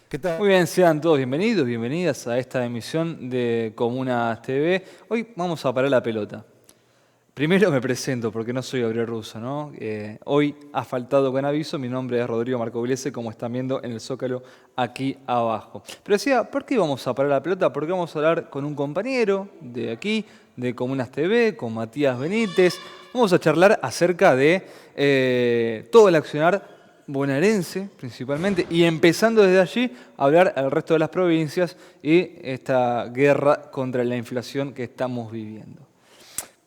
¿Qué tal? Muy bien, sean todos bienvenidos, bienvenidas a esta emisión de Comunas TV. Hoy vamos a parar la pelota. Primero me presento porque no soy Gabriel Russo, ¿no? Hoy ha faltado con aviso, mi nombre es Rodrigo Marcogliese, como están viendo en el zócalo aquí abajo. Pero decía, ¿por qué vamos a parar la pelota? Porque vamos a hablar con un compañero de aquí, de Comunas TV, con Matías Benítez. Vamos a charlar acerca de todo el accionar bonaerense principalmente, y empezando desde allí a hablar al resto de las provincias y esta guerra contra la inflación que estamos viviendo.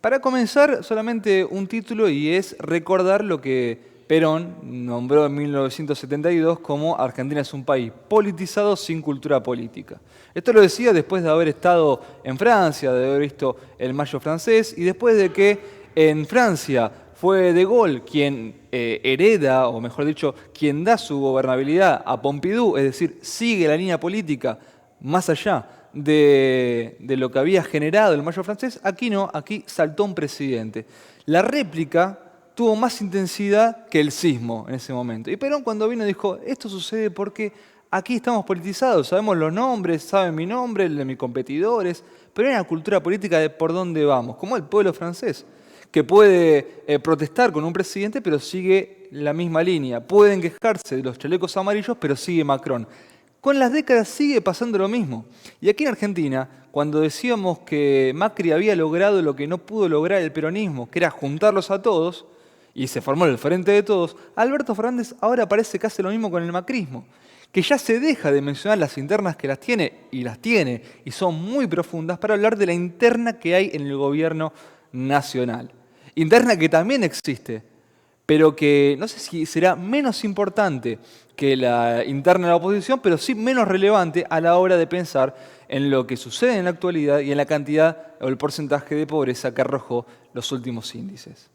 Para comenzar, solamente un título y es recordar lo que Perón nombró en 1972 como Argentina es un país politizado sin cultura política. Esto lo decía después de haber estado en Francia, de haber visto el Mayo francés y después de que en Francia fue De Gaulle quien hereda, o mejor dicho, quien da su gobernabilidad a Pompidou, es decir, sigue la línea política más allá de lo que había generado el Mayo francés. Aquí no, aquí saltó un presidente. La réplica tuvo más intensidad que el sismo en ese momento. Y Perón cuando vino dijo, esto sucede porque aquí estamos politizados, sabemos los nombres, saben mi nombre, el de mis competidores, pero hay una cultura política de por dónde vamos, como el pueblo francés, que puede protestar con un presidente, pero sigue la misma línea. Pueden quejarse de los chalecos amarillos, pero sigue Macron. Con las décadas sigue pasando lo mismo. Y aquí en Argentina, cuando decíamos que Macri había logrado lo que no pudo lograr el peronismo, que era juntarlos a todos, y se formó el Frente de Todos, Alberto Fernández ahora parece que hace lo mismo con el macrismo, que ya se deja de mencionar las internas que las tiene, y son muy profundas, para hablar de la interna que hay en el gobierno nacional. Interna que también existe, pero que no sé si será menos importante que la interna de la oposición, pero sí menos relevante a la hora de pensar en lo que sucede en la actualidad y en la cantidad o el porcentaje de pobreza que arrojó los últimos índices.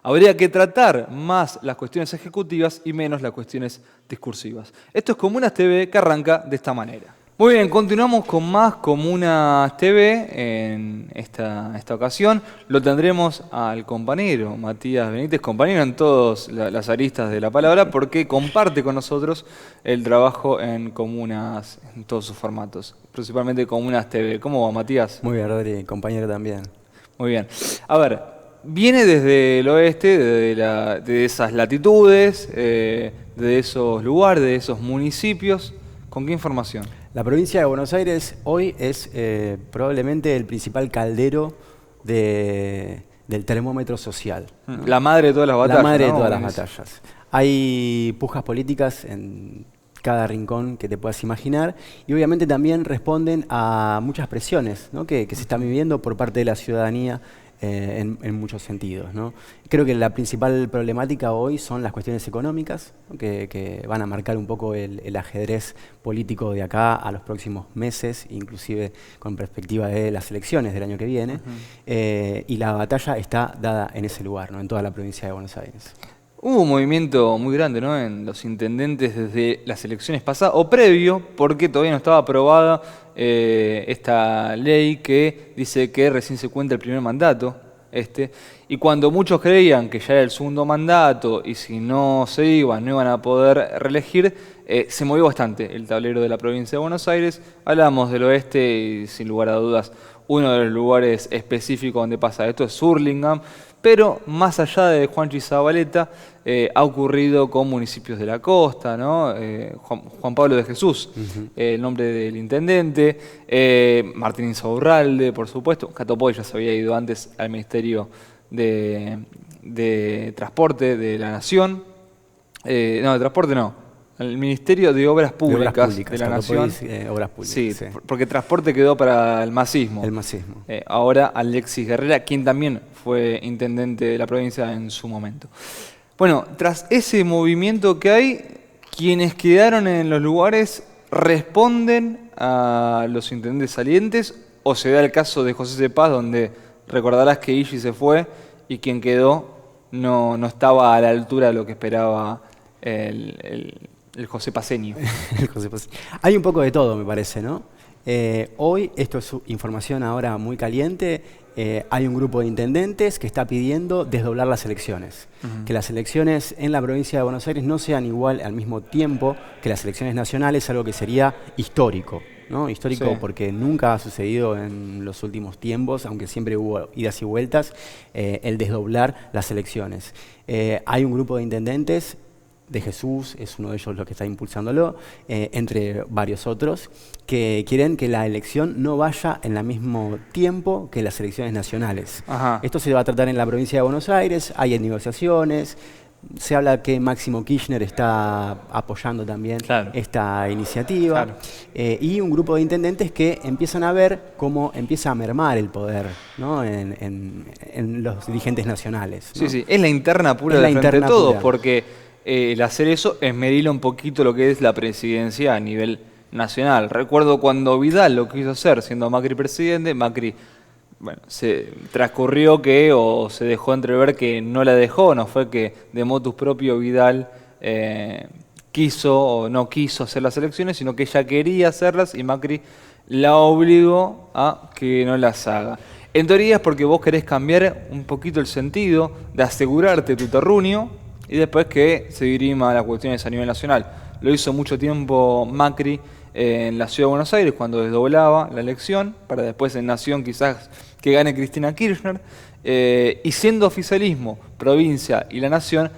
Habría que tratar más las cuestiones ejecutivas y menos las cuestiones discursivas. Esto es Comunas TV, que arranca de esta manera. Muy bien, continuamos con más Comunas TV en esta ocasión. Lo tendremos al compañero Matías Benítez, compañero en todas las aristas de la palabra, porque comparte con nosotros el trabajo en Comunas, en todos sus formatos, principalmente Comunas TV. ¿Cómo va, Matías? Muy bien, Rodri, compañero también. Muy bien. A ver, viene desde el oeste, de esas latitudes, de esos lugares, de esos municipios. ¿Con qué información? La provincia de Buenos Aires hoy es probablemente el principal caldero del termómetro social, ¿no? La madre de todas las batallas. La madre de ¿no? todas las batallas. Hay pujas políticas en cada rincón que te puedas imaginar y obviamente también responden a muchas presiones, ¿no? que se están viviendo por parte de la ciudadanía en muchos sentidos, ¿no? Creo que la principal problemática hoy son las cuestiones económicas, ¿no? que van a marcar un poco el ajedrez político de acá a los próximos meses, inclusive con perspectiva de las elecciones del año que viene. Y la batalla está dada en ese lugar, ¿no? En toda la provincia de Buenos Aires. Hubo un movimiento muy grande, ¿no? En los intendentes desde las elecciones pasadas, o previo, porque todavía no estaba aprobada esta ley que dice que recién se cuenta el primer mandato, y cuando muchos creían que ya era el segundo mandato y si no se iban, no iban a poder reelegir, se movió bastante el tablero de la provincia de Buenos Aires. Hablamos del oeste y sin lugar a dudas uno de los lugares específicos donde pasa esto es Hurlingham, pero más allá de Juanchi Zabaleta, ha ocurrido con municipios de la costa, ¿no? Juan Pablo de Jesús, el nombre del intendente, Martín Insaurralde, por supuesto, Catopoy ya se había ido antes al Ministerio de Transporte de la Nación, no, de Transporte no, al Ministerio de Obras Públicas de la Nación. Obras Públicas, Sí, sí. porque transporte quedó para el masismo. El masismo. Ahora Alexis Guerrera, quien también fue intendente de la provincia en su momento. Bueno, tras ese movimiento que hay, quienes quedaron en los lugares responden a los intendentes salientes, o se da el caso de José Cepaz, donde recordarás que Illy se fue y quien quedó no estaba a la altura de lo que esperaba el José Paceño. Hay un poco de todo, me parece, ¿no? Hoy, esto es información ahora muy caliente, hay un grupo de intendentes que está pidiendo desdoblar las elecciones. Que las elecciones en la provincia de Buenos Aires no sean igual al mismo tiempo que las elecciones nacionales, algo que sería histórico, ¿no? Histórico porque nunca ha sucedido en los últimos tiempos, aunque siempre hubo idas y vueltas, el desdoblar las elecciones. Hay un grupo de intendentes, de Jesús es uno de ellos los que está impulsándolo, entre varios otros, que quieren que la elección no vaya en el mismo tiempo que las elecciones nacionales. Esto se va a tratar en la provincia de Buenos Aires, hay negociaciones, se habla que Máximo Kirchner está apoyando también esta iniciativa, y un grupo de intendentes que empiezan a ver cómo empieza a mermar el poder, ¿no? en los dirigentes nacionales, ¿no? Sí, es la interna pura de frente de todo, porque el hacer eso es medirle un poquito lo que es la presidencia a nivel nacional. Recuerdo cuando Vidal lo quiso hacer, siendo Macri presidente, Macri, bueno, se transcurrió o se dejó entrever que no la dejó, no fue que de motus propio Vidal quiso o no quiso hacer las elecciones, sino que ella quería hacerlas y Macri la obligó a que no las haga. En teoría es porque vos querés cambiar un poquito el sentido de asegurarte tu terruño y después que se dirima a las cuestiones a nivel nacional. Lo hizo mucho tiempo Macri en la Ciudad de Buenos Aires cuando desdoblaba la elección, para después en Nación quizás que gane Cristina Kirchner. Y siendo oficialismo, provincia y la Nación,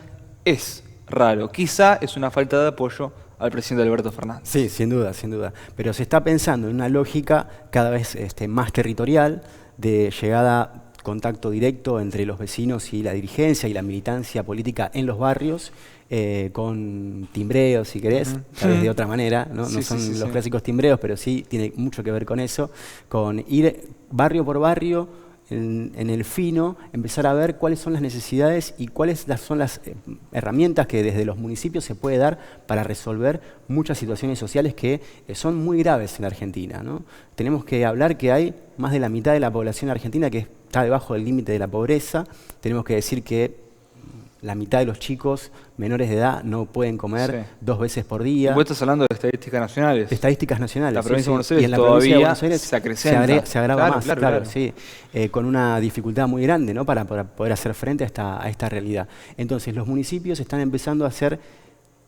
es raro. Quizá es una falta de apoyo al presidente Alberto Fernández. Sí, sin duda, sin duda. Pero se está pensando en una lógica cada vez más territorial, de llegada, contacto directo entre los vecinos y la dirigencia y la militancia política en los barrios, con timbreos, si querés, tal vez de otra manera, ¿no? No son los clásicos timbreos, pero sí tiene mucho que ver con eso, con ir barrio por barrio, en el fino, empezar a ver cuáles son las necesidades y cuáles son las herramientas que desde los municipios se puede dar para resolver muchas situaciones sociales que son muy graves en la Argentina, ¿no? Tenemos que hablar que hay más de la mitad de la población argentina que está debajo del límite de la pobreza. Tenemos que decir que la mitad de los chicos menores de edad no pueden comer 2 veces por día. Vos estás hablando de estadísticas nacionales. De estadísticas nacionales. La provincia de Buenos Aires y en la todavía provincia de Buenos Aires se acrecenta. Se agrava más, claro. Sí. Con una dificultad muy grande, ¿no? para poder hacer frente a esta realidad. Entonces los municipios están empezando a hacer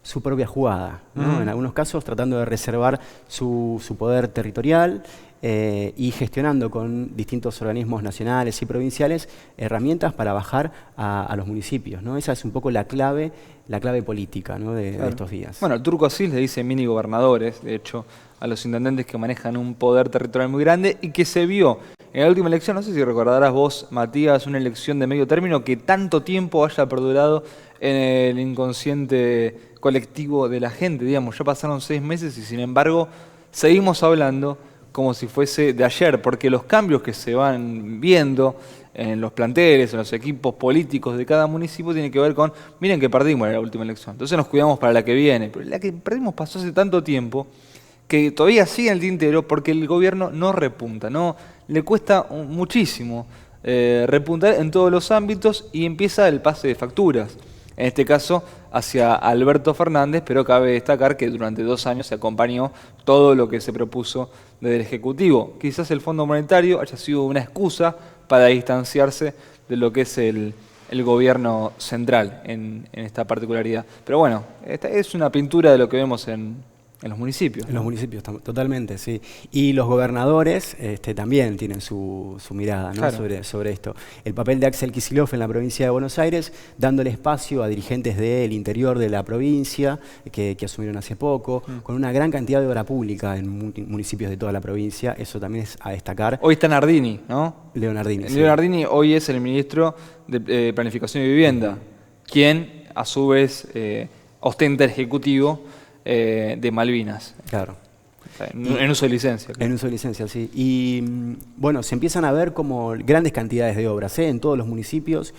su propia jugada, ¿no? En algunos casos tratando de reservar su poder territorial, y gestionando con distintos organismos nacionales y provinciales herramientas para bajar a los municipios, ¿no? Esa es un poco la clave política, ¿no? de estos días. Bueno, el Turco Asís le dice mini gobernadores, de hecho, a los intendentes que manejan un poder territorial muy grande y que se vio en la última elección, no sé si recordarás vos, Matías, una elección de medio término que tanto tiempo haya perdurado en el inconsciente colectivo de la gente, digamos, ya pasaron 6 meses y sin embargo seguimos hablando como si fuese de ayer, porque los cambios que se van viendo en los planteles, en los equipos políticos de cada municipio, tienen que ver con, miren que perdimos en la última elección, entonces nos cuidamos para la que viene, pero la que perdimos pasó hace tanto tiempo que todavía sigue en el tintero porque el gobierno no repunta, no le cuesta muchísimo repuntar en todos los ámbitos y empieza el pase de facturas. En este caso hacia Alberto Fernández, pero cabe destacar que durante 2 años se acompañó todo lo que se propuso desde el Ejecutivo. Quizás el Fondo Monetario haya sido una excusa para distanciarse de lo que es el gobierno central en esta particularidad. Pero bueno, esta es una pintura de lo que vemos en los municipios. En los municipios, totalmente, sí. Y los gobernadores también tienen su mirada, ¿no? sobre esto. El papel de Axel Kicillof en la provincia de Buenos Aires, dándole espacio a dirigentes del interior de la provincia, que asumieron hace poco, con una gran cantidad de obra pública en municipios de toda la provincia, eso también es a destacar. Hoy está Nardini, ¿no? Leonardini. Leonardini hoy es el ministro de Planificación y Vivienda, quien a su vez ostenta el Ejecutivo de Malvinas. Claro. En uso de licencia. Claro. En uso de licencia, sí. Y bueno, se empiezan a ver como grandes cantidades de obras, en todos los municipios,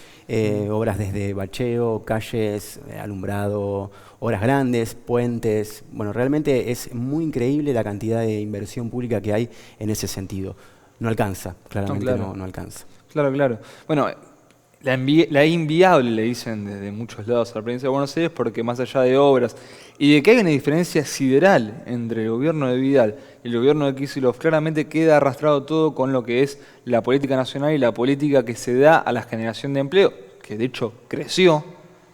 obras desde bacheo, calles, alumbrado, obras grandes, puentes. Bueno, realmente es muy increíble la cantidad de inversión pública que hay en ese sentido. No alcanza, claramente no alcanza. Claro. Bueno, la inviable, le dicen desde muchos lados a la provincia de Buenos Aires, porque más allá de obras y de que hay una diferencia sideral entre el gobierno de Vidal y el gobierno de Kicillof, claramente queda arrastrado todo con lo que es la política nacional y la política que se da a la generación de empleo, que de hecho creció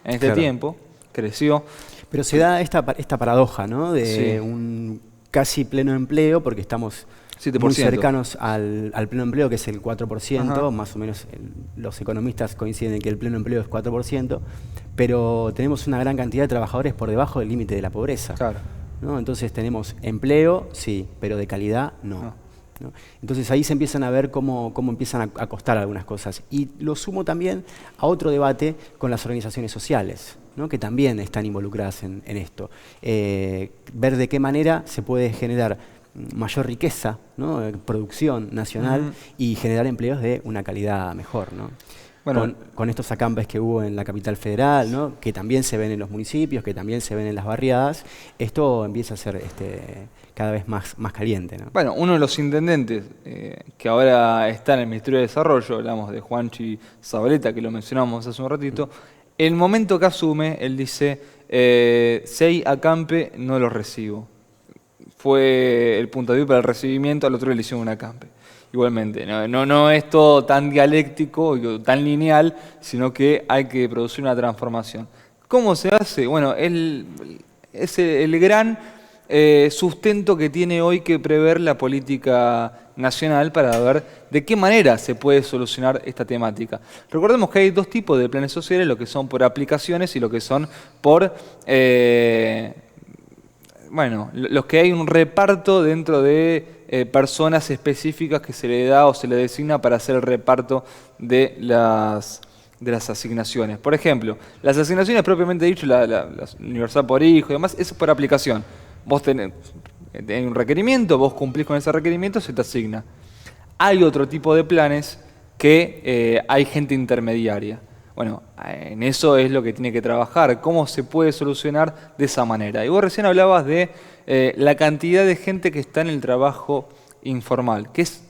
en este tiempo, creció. Pero se da esta paradoja, ¿no? De Sí. un casi pleno empleo, porque estamos 7%. muy cercanos al pleno empleo, que es el 4%, Ajá. más o menos los economistas coinciden en que el pleno empleo es 4%, pero tenemos una gran cantidad de trabajadores por debajo del límite de la pobreza. Claro. ¿No? Entonces tenemos empleo, sí, pero de calidad no. ¿No? Entonces ahí se empiezan a ver cómo empiezan a costar algunas cosas. Y lo sumo también a otro debate con las organizaciones sociales, ¿no? Que también están involucradas en esto. Ver de qué manera se puede generar mayor riqueza, ¿no? Producción nacional y generar empleos de una calidad mejor, ¿no? Bueno, Con estos acampes que hubo en la capital federal, ¿no? Que también se ven en los municipios, que también se ven en las barriadas, esto empieza a ser cada vez más caliente, ¿no? bueno, uno de los intendentes que ahora está en el Ministerio de Desarrollo, hablamos de Juanchi Zabaleta, que lo mencionamos hace un ratito, el momento que asume, él dice, si hay acampe, no los recibo. Fue el puntapié para el recibimiento, al otro le hicieron un acampe. Igualmente, no es todo tan dialéctico, tan lineal, sino que hay que producir una transformación. ¿Cómo se hace? Bueno, es el gran sustento que tiene hoy que prever la política nacional para ver de qué manera se puede solucionar esta temática. Recordemos que hay dos tipos de planes sociales, lo que son por aplicaciones y lo que son por... bueno, los que hay un reparto dentro de personas específicas que se le da o se le designa para hacer el reparto de las asignaciones. Por ejemplo, las asignaciones propiamente dicho, la universal por hijo y demás, eso es por aplicación. Vos tenés un requerimiento, vos cumplís con ese requerimiento, se te asigna. Hay otro tipo de planes que hay gente intermediaria. Bueno, en eso es lo que tiene que trabajar, cómo se puede solucionar de esa manera. Y vos recién hablabas de la cantidad de gente que está en el trabajo informal, que es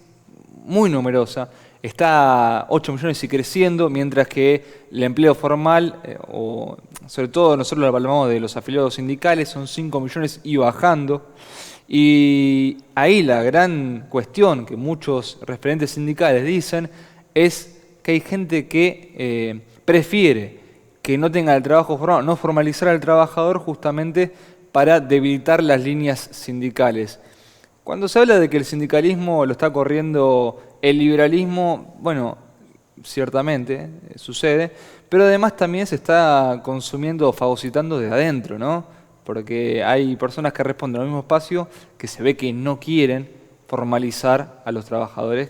muy numerosa, está 8 millones y creciendo, mientras que el empleo formal, o sobre todo nosotros lo hablamos de los afiliados sindicales, son 5 millones y bajando. Y ahí la gran cuestión que muchos referentes sindicales dicen es que hay gente que prefiere que no tenga el trabajo formal, no formalizar al trabajador justamente para debilitar las líneas sindicales. Cuando se habla de que el sindicalismo lo está corriendo el liberalismo, bueno, ciertamente sucede, pero además también se está consumiendo o fagocitando desde adentro, ¿no? Porque hay personas que responden al mismo espacio que se ve que no quieren formalizar a los trabajadores,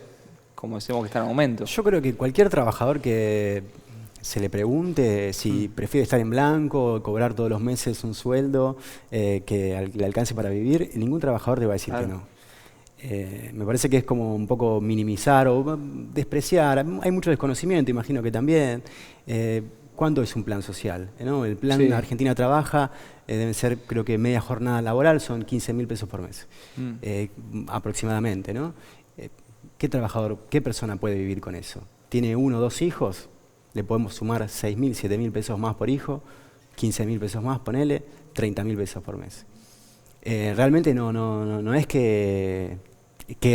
como decimos que están en aumento. Yo creo que cualquier trabajador que se le pregunte si prefiere estar en blanco, cobrar todos los meses un sueldo que le alcance para vivir, ningún trabajador te va a decir que no. Me parece que es como un poco minimizar o despreciar. Hay mucho desconocimiento, imagino que también. ¿Cuánto es un plan social? ¿No? El plan Argentina Trabaja deben ser, creo que media jornada laboral, son 15.000 pesos por mes, aproximadamente, ¿no? ¿Qué trabajador, qué persona puede vivir con eso? ¿Tiene 1 o 2 hijos? Le podemos sumar 6.000, 7.000 pesos más por hijo, 15.000 pesos más, ponele, 30.000 pesos por mes. Realmente no es que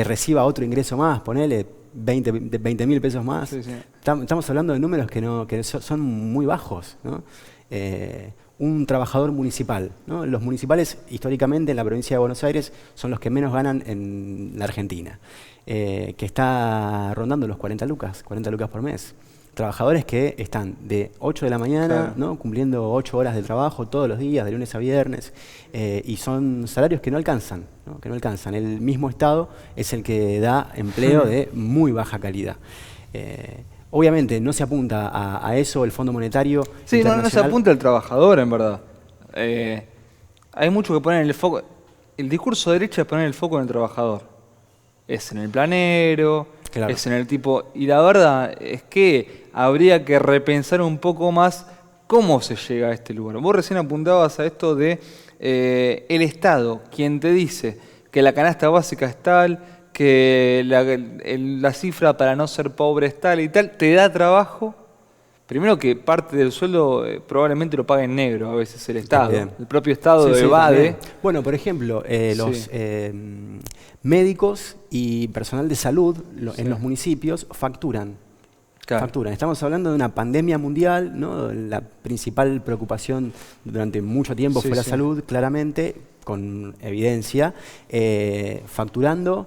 reciba otro ingreso más, ponele 20.000 pesos más. Sí, sí. Estamos hablando de números que son muy bajos, ¿no? Un trabajador municipal, ¿no? Los municipales históricamente en la provincia de Buenos Aires son los que menos ganan en la Argentina, que está rondando los 40 lucas por mes. Trabajadores que están de 8 de la mañana, ¿no? Cumpliendo 8 horas de trabajo todos los días, de lunes a viernes, y son salarios que no alcanzan, ¿no? Que no alcanzan. El mismo Estado es el que da empleo de muy baja calidad. Obviamente no se apunta a eso el Fondo Monetario Internacional. No se apunta al trabajador, en verdad. Hay mucho que poner en el foco. El discurso de derecha es poner el foco en el trabajador. Es en el planero, es en el tipo... Y la verdad es que habría que repensar un poco más cómo se llega a este lugar. Vos recién apuntabas a esto de el Estado, quien te dice que la canasta básica es tal, que la cifra para no ser pobre es tal y tal, te da trabajo, primero que parte del sueldo probablemente lo pague en negro a veces el Estado. También. El propio Estado Sí, sí, evade. también. Bueno, por ejemplo, los Sí. médicos y personal de salud Sí. en los municipios facturan. Claro. Facturan. Estamos hablando de una pandemia mundial, ¿no? La principal preocupación durante mucho tiempo Sí, fue la sí. salud, claramente, con evidencia, facturando,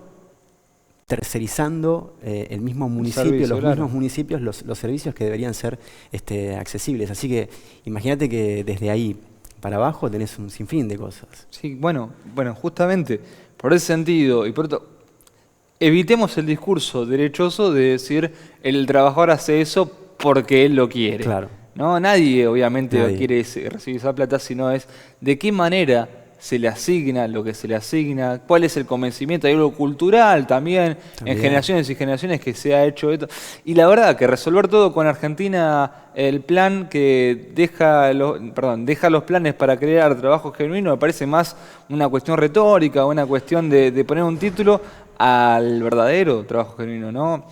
tercerizando el mismo municipio, servicio, los claro. mismos municipios, los servicios que deberían ser accesibles. Así que imagínate que desde ahí para abajo tenés un sinfín de cosas. Sí, bueno, justamente por ese sentido y por otro, evitemos el discurso derechoso de decir el trabajador hace eso porque él lo quiere. Claro. ¿No? Nadie obviamente Nadie. quiere recibir esa plata, sino es de qué manera se le asigna lo que se le asigna, cuál es el convencimiento, hay algo cultural también, en generaciones y generaciones que se ha hecho esto. Y la verdad que resolver todo con Argentina, el plan que deja los planes para crear trabajo genuino, me parece más una cuestión retórica, una cuestión de poner un título al verdadero trabajo genuino, ¿no?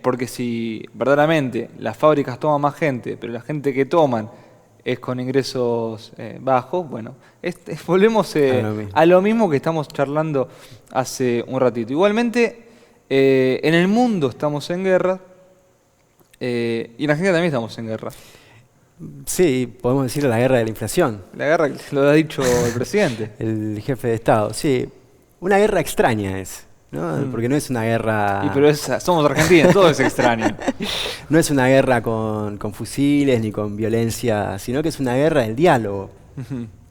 Porque si verdaderamente las fábricas toman más gente, pero la gente que toman es con ingresos bajos, bueno, volvemos a lo mismo que estamos charlando hace un ratito. Igualmente, en el mundo estamos en guerra y en Argentina también estamos en guerra. Sí, podemos decir la guerra de la inflación. La guerra lo ha dicho el presidente. El jefe de Estado, sí. Una guerra extraña es, ¿no? Porque no es una guerra... Pero somos Argentina, todo es extraño. No es una guerra con fusiles ni con violencia, sino que es una guerra del diálogo.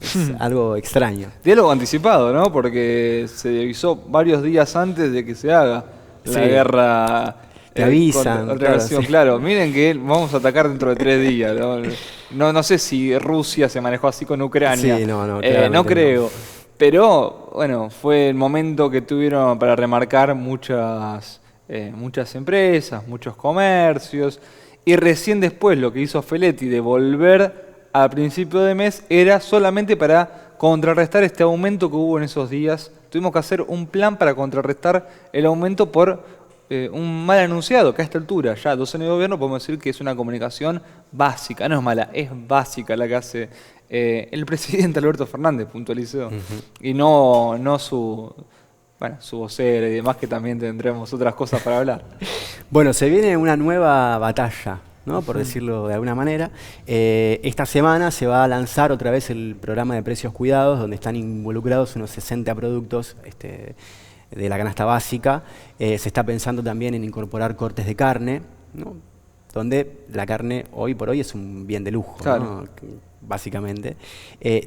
Es algo extraño. Diálogo anticipado, ¿no? Porque se avisó varios días antes de que se haga la guerra. Te avisan. Claro, miren que vamos a atacar dentro de 3 días. No sé si Rusia se manejó así con Ucrania. Sí, no creo. No. Pero, bueno, fue el momento que tuvieron para remarcar muchas empresas, muchos comercios. Y recién después lo que hizo Feletti de volver a principio de mes era solamente para contrarrestar este aumento que hubo en esos días. Tuvimos que hacer un plan para contrarrestar el aumento por un mal anunciado, que a esta altura, ya 2 años de gobierno, podemos decir que es una comunicación básica, no es mala, es básica la que hace el presidente Alberto Fernández, puntualizó, y no su vocera y demás, que también tendremos otras cosas para hablar. Bueno, se viene una nueva batalla, ¿no? Por decirlo de alguna manera. Esta semana se va a lanzar otra vez el programa de precios cuidados, donde están involucrados unos 60 productos de la canasta básica. Se está pensando también en incorporar cortes de carne, ¿no? Donde la carne hoy por hoy es un bien de lujo, claro, ¿no? Básicamente.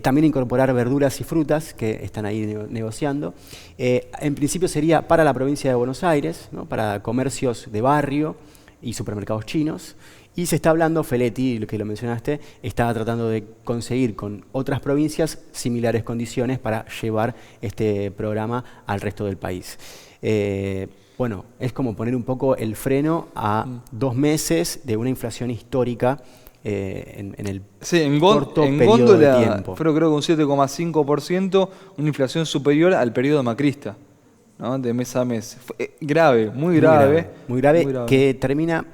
También incorporar verduras y frutas, que están ahí negociando. En principio sería para la provincia de Buenos Aires, ¿no? Para comercios de barrio y supermercados chinos. Y se está hablando, Feletti, lo que lo mencionaste, está tratando de conseguir con otras provincias similares condiciones para llevar este programa al resto del país. Bueno, es como poner un poco el freno a 2 meses de una inflación histórica en el corto periodo de tiempo. Creo que un 7,5%, una inflación superior al periodo macrista, ¿no? De mes a mes. Grave, muy grave, que termina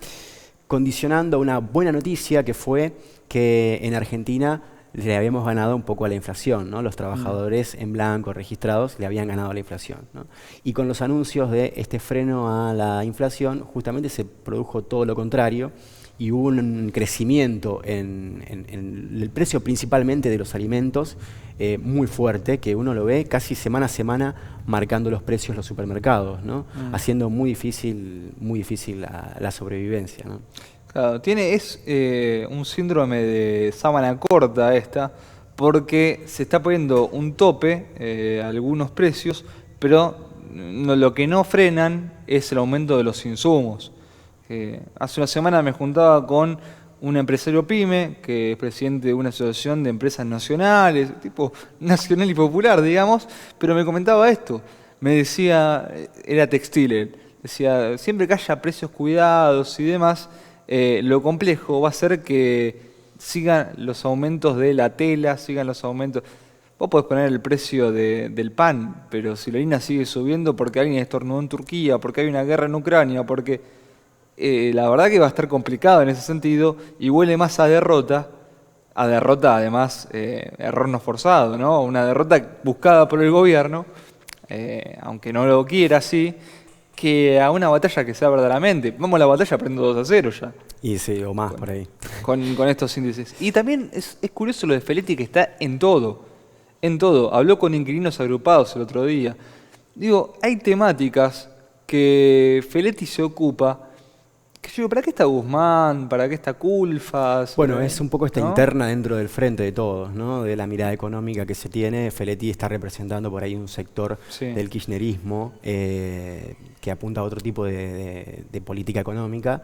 condicionando una buena noticia, que fue que en Argentina le habíamos ganado un poco a la inflación, ¿no? Los trabajadores en blanco registrados le habían ganado a la inflación, ¿no? Y con los anuncios de este freno a la inflación, justamente se produjo todo lo contrario y hubo un crecimiento en el precio principalmente de los alimentos muy fuerte, que uno lo ve casi semana a semana marcando los precios los supermercados, ¿no? Haciendo muy difícil la sobrevivencia, ¿no? Claro, es un síndrome de sábana corta esta, porque se está poniendo un tope a algunos precios, pero lo que no frenan es el aumento de los insumos. Hace una semana me juntaba con un empresario pyme, que es presidente de una asociación de empresas nacionales, tipo nacional y popular, digamos, pero me comentaba esto. Me decía, era textil, él decía, siempre que haya precios cuidados y demás, lo complejo va a ser que sigan los aumentos de la tela, sigan los aumentos. Vos podés poner el precio del pan, pero si la harina sigue subiendo porque alguien estornudó en Turquía, porque hay una guerra en Ucrania, porque la verdad que va a estar complicado en ese sentido y huele más a derrota además, error no forzado, ¿no? Una derrota buscada por el gobierno, aunque no lo quiera así, que a una batalla que sea verdaderamente. Vamos a la batalla perdiendo 2-0 ya. Y sí, o más por ahí. Con estos índices. Y también es curioso lo de Feletti, que está en todo. En todo. Habló con inquilinos agrupados el otro día. Digo, hay temáticas que Feletti se ocupa. Que yo digo, ¿para qué está Guzmán? ¿Para qué está Culfas? Bueno, es un poco esta ¿no? interna dentro del frente de todos, ¿no? De la mirada económica que se tiene. Feletti está representando por ahí un sector Sí. del kirchnerismo que apunta a otro tipo de política económica.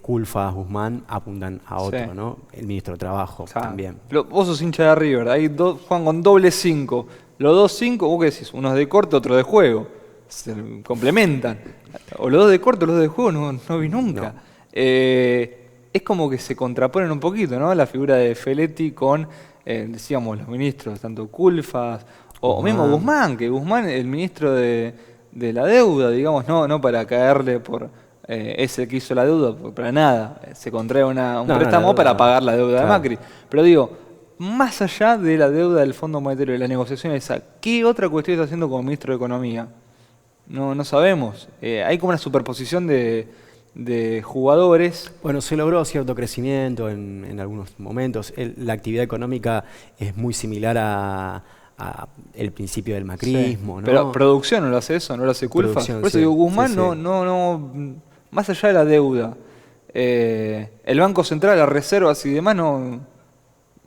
Culfas, Guzmán apuntan a otro, Sí. ¿no? El ministro de Trabajo O sea, también. vos sos hincha de River, ahí juegan con doble 5. Los dos 5, ¿vos qué decís? Uno es de corte, otro de juego. Se complementan. O los dos de corte o los dos de juego, no vi nunca. No. Es como que se contraponen un poquito, ¿no? La figura de Feletti con, decíamos, los ministros, tanto Culfas o mismo Guzmán, que Guzmán, el ministro de la deuda, digamos, no para caerle por ese que hizo la deuda, porque para nada. Se contrae un No, préstamo la para deuda, pagar la deuda de claro. Macri. Pero digo, más allá de la deuda del Fondo Monetario, de la negociación esa, ¿qué otra cuestión está haciendo como ministro de Economía? No sabemos. Hay como una superposición de jugadores. Bueno, se logró cierto crecimiento en algunos momentos. La actividad económica es muy similar a el principio del macrismo, ¿no? Pero producción no lo hace eso, no lo hace Culfas. Producción, Por eso sí, digo, Guzmán sí, sí. más allá de la deuda, el Banco Central, las reservas y demás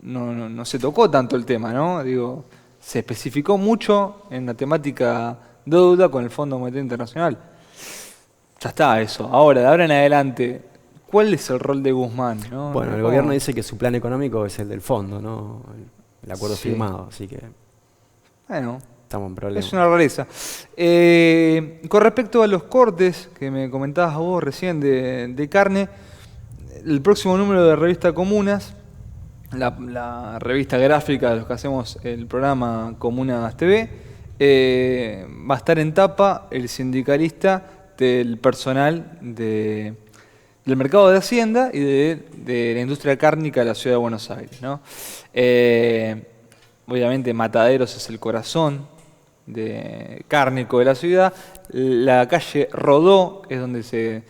no se tocó tanto el tema, ¿no? Digo, se especificó mucho en la temática deuda con el Fondo Monetario Internacional. Ya está eso. Ahora, de ahora en adelante, ¿cuál es el rol de Guzmán? ¿no? Bueno, el ¿Cómo? gobierno dice que su plan económico es el del fondo, ¿no? El acuerdo Sí. firmado, así que Bueno, estamos en problemas. es una rareza. Con respecto a los cortes que me comentabas vos recién de carne, el próximo número de revista Comunas, la revista gráfica de los que hacemos el programa Comunas TV, va a estar en tapa el sindicalista del personal del mercado de Hacienda y de la industria cárnica de la ciudad de Buenos Aires, ¿no? Obviamente Mataderos es el corazón cárnico de la ciudad. La calle Rodó es donde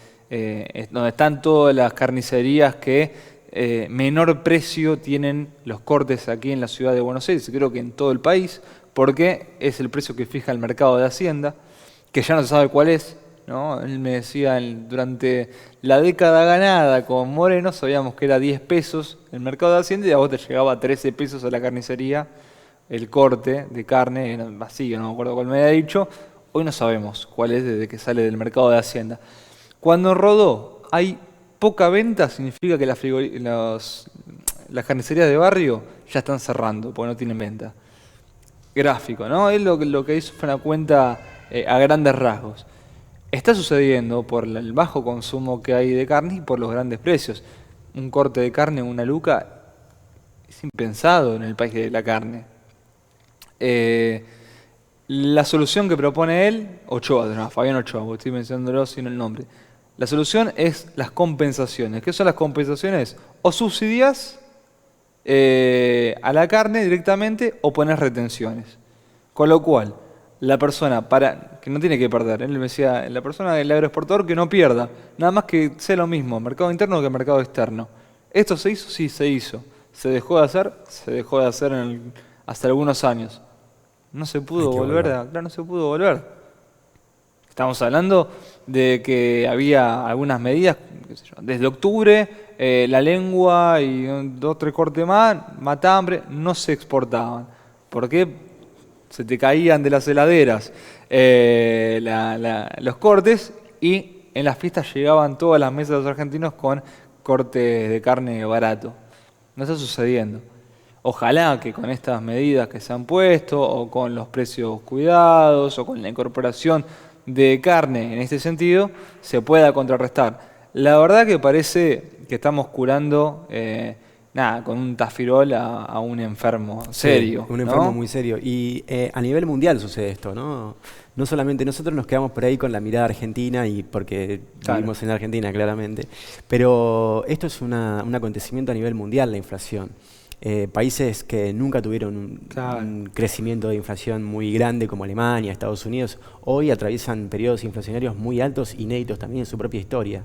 donde están todas las carnicerías que menor precio tienen los cortes aquí en la ciudad de Buenos Aires, y creo que en todo el país, porque es el precio que fija el mercado de Hacienda, que ya no se sabe cuál es, ¿no? Él me decía, durante la década ganada con Moreno, sabíamos que era 10 pesos el mercado de Hacienda y a vos te llegaba a 13 pesos a la carnicería el corte de carne, era vacío, no me acuerdo cuál me había dicho. Hoy no sabemos cuál es desde que sale del mercado de Hacienda. Cuando rodó hay poca venta, significa que las carnicerías de barrio ya están cerrando porque no tienen venta. Gráfico, ¿no? Él lo que hizo fue una cuenta a grandes rasgos. Está sucediendo por el bajo consumo que hay de carne y por los grandes precios. Un corte de carne, una luca, es impensado en el país de la carne. La solución que propone él, Fabián Ochoa, porque estoy mencionándolo sin el nombre. La solución es las compensaciones. ¿Qué son las compensaciones? O subsidias a la carne directamente o pones retenciones. Con lo cual, la persona que no tiene que perder, él me decía, la persona del agroexportador que no pierda, nada más que sea lo mismo, mercado interno que mercado externo. ¿Esto se hizo? Sí, se hizo. ¿Se dejó de hacer? Se dejó de hacer hasta algunos años. No se pudo volver, claro, no se pudo volver. Estamos hablando de que había algunas medidas, qué sé yo, desde octubre, la lengua y 2 o 3 cortes más, matambre, no se exportaban. ¿Por qué? Se te caían de las heladeras los cortes y en las fiestas llegaban todas las mesas de los argentinos con cortes de carne barato. No está sucediendo. Ojalá que con estas medidas que se han puesto, o con los precios cuidados, o con la incorporación de carne en este sentido, se pueda contrarrestar. La verdad que parece que estamos curando nada, con un tafirol a un enfermo serio. Sí, un ¿no? enfermo muy serio. Y a nivel mundial sucede esto, ¿no? No solamente nosotros nos quedamos por ahí con la mirada argentina y porque Claro. vivimos en Argentina, claramente, pero esto es un acontecimiento a nivel mundial, la inflación. Países que nunca tuvieron Claro. un crecimiento de inflación muy grande como Alemania, Estados Unidos, hoy atraviesan periodos inflacionarios muy altos, inéditos también en su propia historia.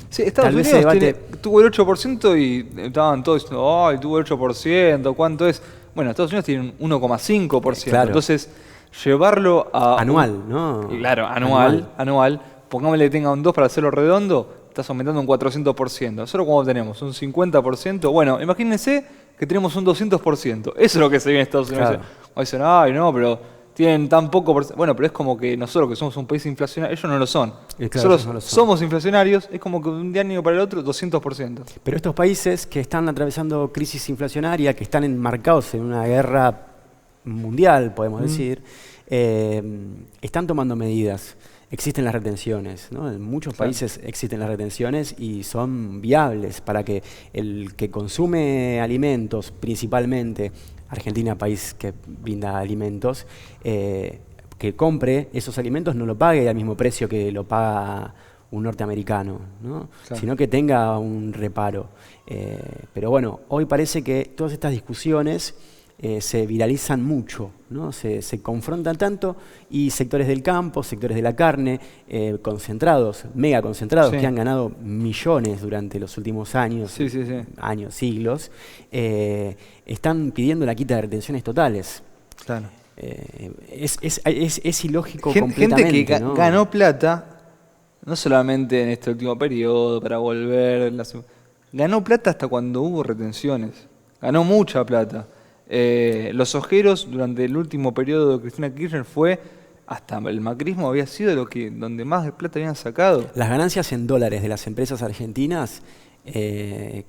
Sí, Estados Tal vez ese Unidos debate... tuvo el 8% y estaban todos diciendo, ¡ay, tuvo el 8%! ¿Cuánto es? Bueno, Estados Unidos tiene un 1,5%. Claro. Entonces, llevarlo a... Anual, ¿no? Claro, anual. Pongámosle que tenga un 2 para hacerlo redondo, estás aumentando un 400%. Nosotros, ¿cuándo tenemos? ¿Un 50%? Bueno, imagínense que tenemos un 200%. Eso es lo que se viene en Estados Unidos. Claro. O dicen, ¡ay, no, pero tienen tan poco por... Bueno, pero es como que nosotros que somos un país inflacionario, ellos no lo son. Claro, Nosotros ellos no lo son. somos inflacionarios, es como que de un año para el otro 200%. Pero estos países que están atravesando crisis inflacionaria, que están enmarcados en una guerra mundial, podemos decir, están tomando medidas. Existen las retenciones, ¿no? En muchos países existen las retenciones y son viables para que el que consume alimentos, principalmente Argentina, país que brinda alimentos, que compre esos alimentos no lo pague al mismo precio que lo paga un norteamericano, ¿no? Claro. Sino que tenga un reparo. Pero bueno, hoy parece que todas estas discusiones se viralizan mucho, ¿no? Se confrontan tanto y sectores del campo, sectores de la carne, concentrados, mega concentrados, que han ganado millones durante los últimos años, años, siglos, están pidiendo la quita de retenciones totales. Claro. Es ilógico Gente completamente, que ¿no? ganó plata, no solamente en este último periodo para volver, ganó plata hasta cuando hubo retenciones, ganó mucha plata. Los ojeros durante el último periodo de Cristina Kirchner fue, hasta el macrismo había sido donde más plata habían sacado. Las ganancias en dólares de las empresas argentinas,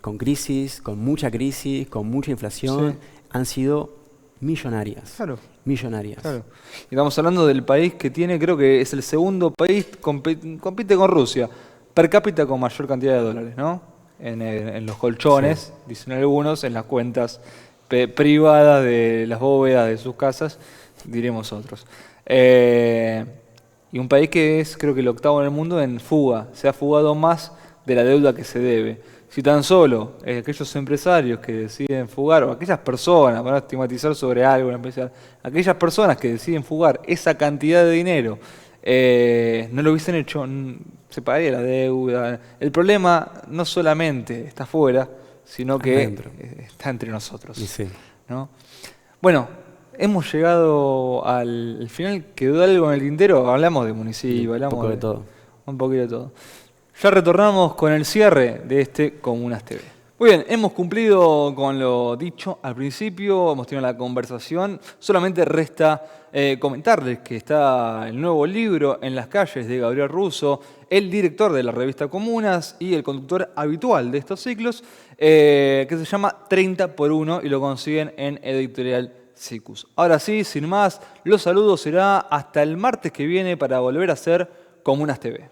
con crisis, con mucha inflación, han sido millonarias. Claro. Millonarias. Claro. Y estamos hablando del país que tiene, creo que es el segundo país, compite con Rusia, per cápita con mayor cantidad de dólares, ¿no? En los colchones, dicen algunos, en las cuentas privadas de las bóvedas de sus casas, diremos otros. Y un país que es, creo que el octavo en el mundo en fuga, se ha fugado más de la deuda que se debe. Si tan solo aquellos empresarios que deciden fugar, o aquellas personas, para no estigmatizar sobre algo en especial, aquellas personas que deciden fugar esa cantidad de dinero, no lo hubiesen hecho, se pagaría la deuda. El problema no solamente está afuera, sino que está entre nosotros. Sí. ¿No? Bueno, hemos llegado al final. ¿Quedó algo en el tintero? Hablamos de municipio, hablamos un poco de todo. Un poquito de todo. Ya retornamos con el cierre de este Comunas TV. Muy bien, hemos cumplido con lo dicho al principio, hemos tenido la conversación. Solamente resta comentarles que está el nuevo libro En las calles de Gabriel Russo, el director de la revista Comunas y el conductor habitual de estos ciclos, que se llama 30 por 1 y lo consiguen en Editorial Sikus. Ahora sí, sin más, los saludos será hasta el martes que viene para volver a hacer Comunas TV.